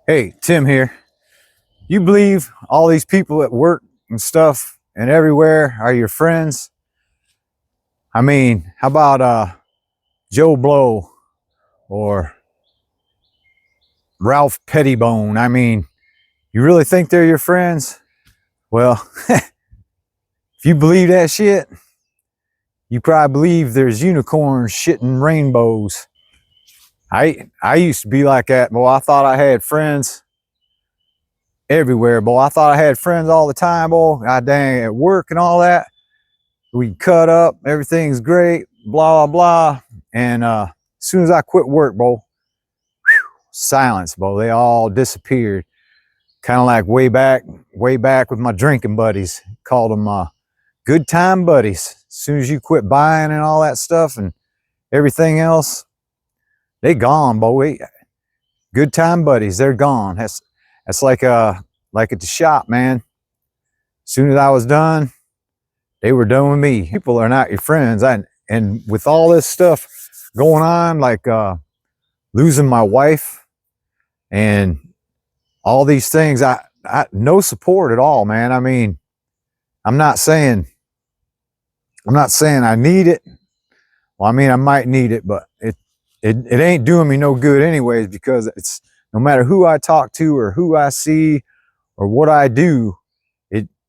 Hey, Tim here. You believe all these people at work and stuff and everywhere are your friends? I mean, how about Joe Blow or Ralph Pettibone? I mean, you really think they're your friends? Well, if you believe that shit, you probably believe there's unicorns shitting rainbows. I used to be like that, boy. I thought I had friends everywhere, boy. I thought I had friends all the time, boy. God dang, at work and all that. We cut up, everything's great, blah, blah. And as soon as I quit work, bro, silence, bro. They all disappeared. Kind of like way back with my drinking buddies. Called them good time buddies. As soon as you quit buying and all that stuff and everything else, they gone, boy. Good time buddies, they're gone. That's like at the shop, man. As soon as I was done, they were done with me. People are not your friends. And with all this stuff going on, like losing my wife and all these things, I no support at all, man. I mean, I'm not saying I need it. Well, I mean, I might need it, but it ain't doing me no good anyways, because it's no matter who I talk to or who I see or what I do,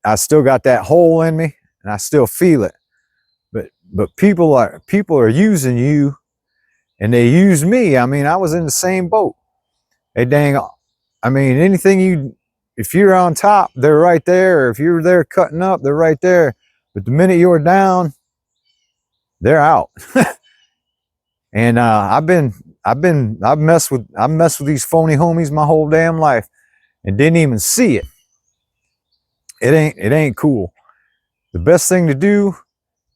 I still got that hole in me and I still feel it. But people are using you, and they use me. I mean, I was in the same boat. Hey, dang, I mean, if you're on top, they're right there. Or if you're there cutting up, they're right there. But the minute you're down, they're out. And I've messed with these phony homies my whole damn life and didn't even see it. It ain't cool. The best thing to do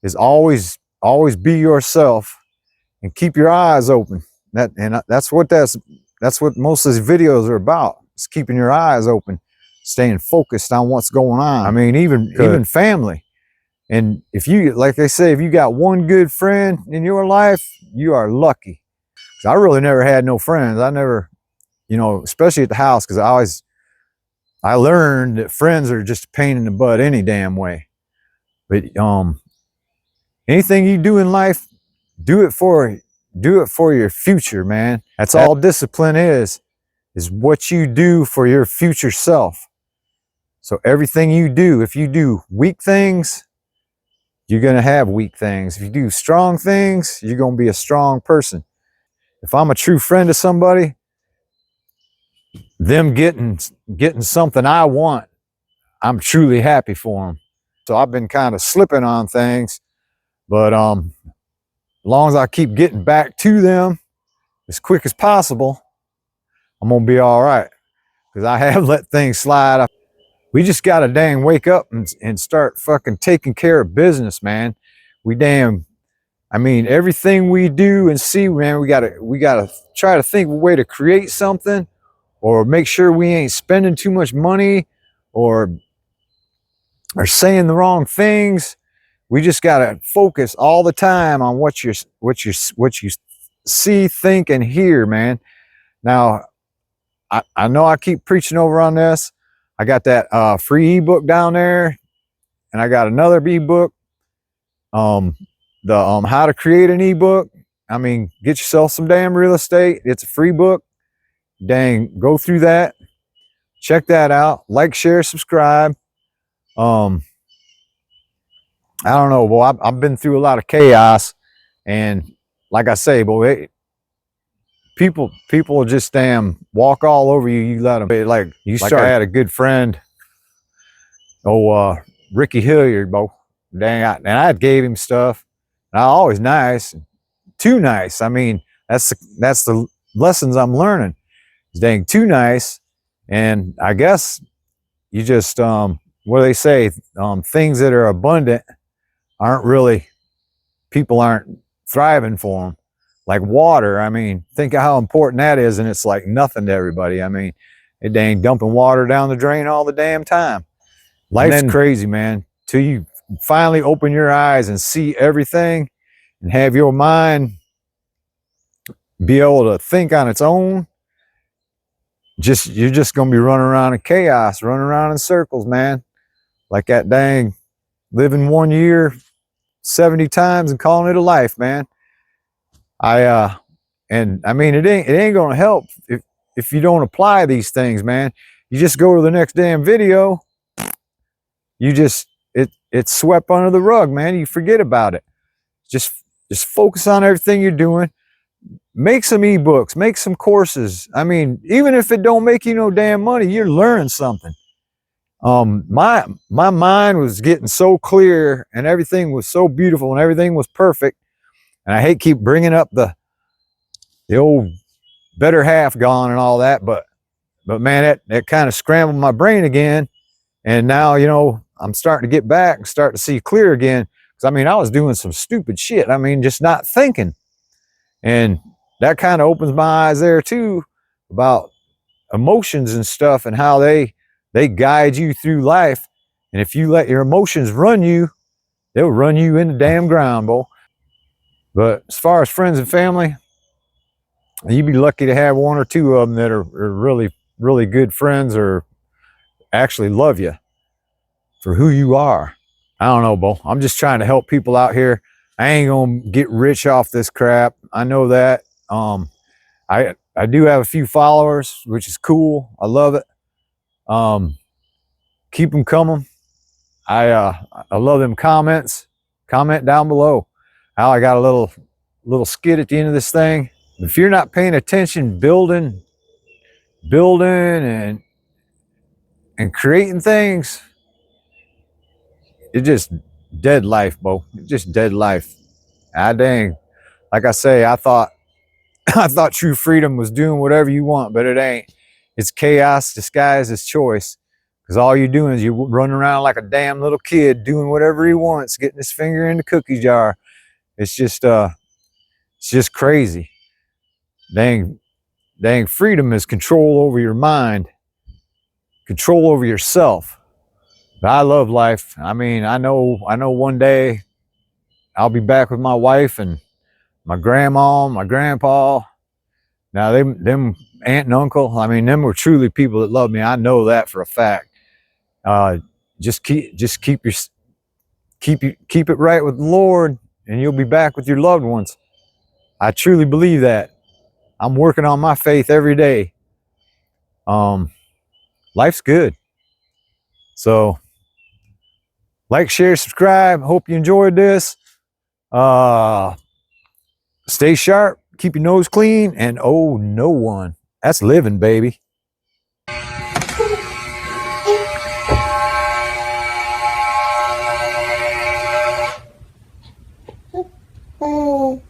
is always be yourself and keep your eyes open. That's what most of these videos are about. It's keeping your eyes open, staying focused on what's going on. I mean, even family. And if you, like they say, if you got one good friend in your life, you are lucky. I really never had no friends. I never, especially at the house, because I learned that friends are just a pain in the butt any damn way. But anything you do in life, do it for your future, man. That's all discipline is what you do for your future self. So everything you do, if you do weak things, you're going to have weak things. If you do strong things, you're going to be a strong person. If I'm a true friend to somebody, them getting something I want, I'm truly happy for them. So I've been kind of slipping on things, but as long as I keep getting back to them as quick as possible, I'm going to be all right, because I have let things slide. We just got to dang wake up and start fucking taking care of business, man. I mean, everything we do and see, man, we gotta try to think of a way to create something, or make sure we ain't spending too much money or saying the wrong things. We just gotta focus all the time on what you see, think, and hear, man. Now, I know I keep preaching over on this. I got that free ebook down there, and I got another ebook, the how to create an ebook. I mean, get yourself some damn real estate. It's a free book. Dang, go through that, check that out, like, share, subscribe. I don't know, boy, I've been through a lot of chaos, and like I say, boy, people will just damn walk all over you. You let them. Like I had a good friend, Ricky Hilliard, boy. Dang, and I gave him stuff. And I always nice, too nice. I mean, that's the lessons I'm learning. It's dang too nice, and I guess you just what do they say? Things that are abundant people aren't thriving for them. Like water, I mean, think of how important that is, and it's like nothing to everybody. I mean, it dang dumping water down the drain all the damn time. Life's crazy, man. Till you finally open your eyes and see everything and have your mind be able to think on its own, you're just gonna be running around in chaos, running around in circles, man. Like that dang living 1 year 70 times and calling it a life, man. And I mean, it ain't gonna help if you don't apply these things, man. You just go to the next damn video, it's swept under the rug, man. You forget about it. Just focus on everything you're doing. Make some ebooks, make some courses. I mean, even if it don't make you no damn money, you're learning something. My mind was getting so clear, and everything was so beautiful, and everything was perfect. And I hate keep bringing up the old better half gone and all that, but man, that kind of scrambled my brain again. And now, you know, I'm starting to get back and start to see clear again. Because I mean, I was doing some stupid shit. I mean, just not thinking. And that kind of opens my eyes there too, about emotions and stuff, and how they guide you through life. And if you let your emotions run you, they'll run you in the damn ground, boy. But as far as friends and family, you'd be lucky to have one or two of them that are really, really good friends, or actually love you for who you are. I don't know, Bo. I'm just trying to help people out here. I ain't gonna get rich off this crap. I know that. I do have a few followers, which is cool. I love it. Keep them coming. I love them comments. Comment down below. I got a little skit at the end of this thing. If you're not paying attention, building and creating things, it's just dead life, Bo. It's just dead life. Dang. Like I say, I thought true freedom was doing whatever you want, but it ain't. It's chaos disguised as choice. Because all you're doing is you're running around like a damn little kid doing whatever he wants, getting his finger in the cookie jar. It's just crazy. Dang freedom is control over your mind, control over yourself. But I love life. I mean, I know one day I'll be back with my wife and my grandma, my grandpa. Now them aunt and uncle, I mean, them were truly people that loved me. I know that for a fact. Just keep it right with the Lord, and you'll be back with your loved ones. I truly believe that. I'm working on my faith every day. Life's good. So like, share, subscribe. Hope you enjoyed this. Stay sharp, keep your nose clean, and owe no one. That's living, baby. Oh.